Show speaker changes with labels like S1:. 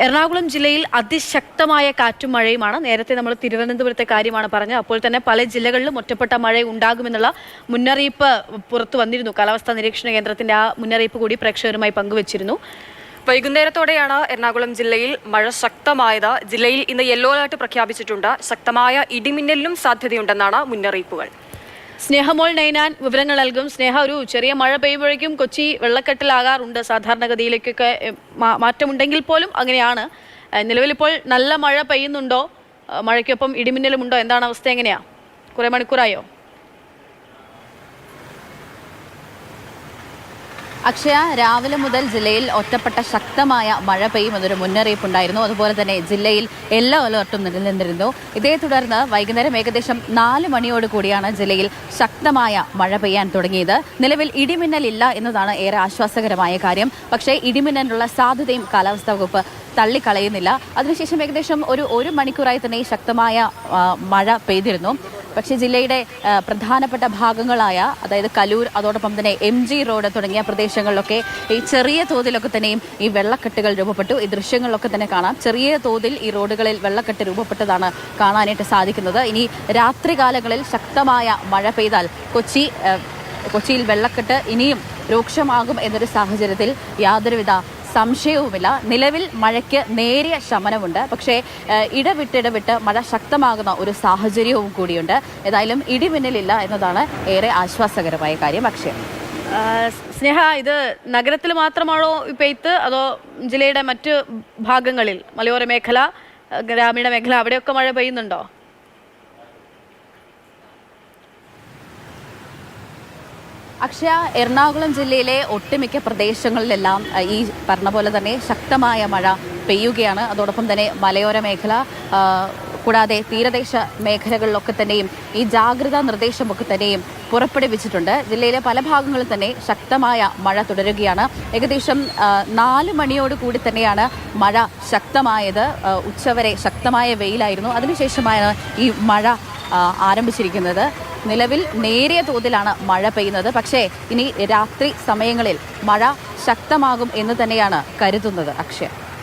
S1: എറണാകുളം ജില്ലയിൽ അതിശക്തമായ കാറ്റും മഴയുമാണ്. നേരത്തെ നമ്മൾ തിരുവനന്തപുരത്തെ കാര്യമാണ് പറഞ്ഞത്. അപ്പോൾ തന്നെ പല ജില്ലകളിലും ഒറ്റപ്പെട്ട മഴ ഉണ്ടാകുമെന്നുള്ള മുന്നറിയിപ്പ് പുറത്തു വന്നിരുന്നു. കാലാവസ്ഥാ നിരീക്ഷണ കേന്ദ്രത്തിന്റെ ആ മുന്നറിയിപ്പ് കൂടി പ്രേക്ഷകരുമായി പങ്കുവച്ചിരുന്നു. വൈകുന്നേരത്തോടെയാണ് എറണാകുളം ജില്ലയിൽ മഴ ശക്തമായത്. ജില്ലയിൽ ഇന്ന് യെല്ലോ അലർട്ട് പ്രഖ്യാപിച്ചിട്ടുണ്ട്. ശക്തമായ ഇടിമിന്നലിനും സാധ്യതയുണ്ടെന്നാണ് മുന്നറിയിപ്പുകൾ. സ്നേഹമോൾ നൈനാൻ വിവരങ്ങൾ നൽകും. സ്നേഹ, ഒരു ചെറിയ മഴ പെയ്യുമ്പോഴേക്കും കൊച്ചി വെള്ളക്കെട്ടിലാകാറുണ്ട്. സാധാരണഗതിയിലേക്കൊക്കെ മാറ്റമുണ്ടെങ്കിൽ പോലും അങ്ങനെയാണ്. നിലവിലിപ്പോൾ നല്ല മഴ പെയ്യുന്നുണ്ടോ? മഴയ്ക്കൊപ്പം ഇടിമിന്നലുമുണ്ടോ? എന്താണ് അവസ്ഥ? എങ്ങനെയാ? കുറെ മണിക്കൂറായോ?
S2: അക്ഷയ, രാവിലെ മുതൽ ജില്ലയിൽ ഒറ്റപ്പെട്ട ശക്തമായ മഴ പെയ്യുമെന്നൊരു മുന്നറിയിപ്പുണ്ടായിരുന്നു. അതുപോലെ തന്നെ ജില്ലയിൽ യെല്ലോ അലർട്ടും നിലനിന്നിരുന്നു. ഇതേ തുടർന്ന് വൈകുന്നേരം ഏകദേശം 4 മണിയോട് കൂടിയാണ് ജില്ലയിൽ ശക്തമായ മഴ പെയ്യാൻ തുടങ്ങിയത്. നിലവിൽ ഇടിമിന്നലില്ല എന്നതാണ് ഏറെ ആശ്വാസകരമായ കാര്യം. പക്ഷേ ഇടിമിന്നലിനുള്ള സാധ്യതയും കാലാവസ്ഥാ വകുപ്പ് തള്ളിക്കളയുന്നില്ല. അതിനുശേഷം ഏകദേശം ഒരു മണിക്കൂറായി തന്നെ ശക്തമായ മഴ പെയ്തിരുന്നു. പക്ഷേ ജില്ലയുടെ പ്രധാനപ്പെട്ട ഭാഗങ്ങളായ അതായത് കലൂർ, അതോടൊപ്പം തന്നെ MG റോഡ് തുടങ്ങിയ പ്രദേശങ്ങളിലൊക്കെ ഈ ചെറിയ തോതിലൊക്കെ തന്നെയും ഈ വെള്ളക്കെട്ടുകൾ രൂപപ്പെട്ടു. ഈ ദൃശ്യങ്ങളിലൊക്കെ തന്നെ കാണാം. ചെറിയ തോതിൽ ഈ റോഡുകളിൽ വെള്ളക്കെട്ട് രൂപപ്പെട്ടതാണ് കാണാനായിട്ട് സാധിക്കുന്നത്. ഇനി രാത്രികാലങ്ങളിൽ ശക്തമായ മഴ പെയ്താൽ കൊച്ചിയിൽ വെള്ളക്കെട്ട് ഇനിയും രൂക്ഷമാകും എന്നൊരു സാഹചര്യത്തിൽ യാതൊരുവിധ സംശയവുമില്ല. നിലവിൽ മഴയ്ക്ക് നേരിയ ശമനമുണ്ട്. പക്ഷേ ഇടവിട്ട് മഴ ശക്തമാകുന്ന ഒരു സാഹചര്യവും കൂടിയുണ്ട്. ഏതായാലും ഇടിമിന്നലില്ല എന്നതാണ് ഏറെ ആശ്വാസകരമായ കാര്യം. അക്ഷയ,
S1: സ്നേഹ, ഇത് നഗരത്തിൽ മാത്രമാണോ പെയ്ത്ത്, അതോ ജില്ലയുടെ മറ്റ് ഭാഗങ്ങളിൽ, മലയോര മേഖല, ഗ്രാമീണ മേഖല, അവിടെയൊക്കെ മഴ പെയ്യുന്നുണ്ടോ?
S2: അക്ഷയ, എറണാകുളം ജില്ലയിലെ ഒട്ടുമിക്ക പ്രദേശങ്ങളിലെല്ലാം ഈ പറഞ്ഞ പോലെ തന്നെ ശക്തമായ മഴ പെയ്യുകയാണ്. അതോടൊപ്പം തന്നെ മലയോര മേഖല കൂടാതെ തീരദേശ മേഖലകളിലൊക്കെ തന്നെയും ഈ ജാഗ്രതാ നിർദ്ദേശമൊക്കെ തന്നെയും പുറപ്പെടുവിച്ചിട്ടുണ്ട്. ജില്ലയിലെ പല ഭാഗങ്ങളിൽ തന്നെ ശക്തമായ മഴ തുടരുകയാണ്. ഏകദേശം 4 മണിയോട് കൂടി തന്നെയാണ് മഴ ശക്തമായത്. ഉച്ചവരെ ശക്തമായ വെയിലായിരുന്നു. അതിനുശേഷമാണ് ഈ മഴ ആരംഭിച്ചിരിക്കുന്നത്. നിലവിൽ നേരിയ തോതിലാണ് മഴ പെയ്യുന്നത്. പക്ഷേ ഇനി രാത്രി സമയങ്ങളിൽ മഴ ശക്തമാകും എന്ന് തന്നെയാണ് കരുതുന്നത്. അക്ഷയ.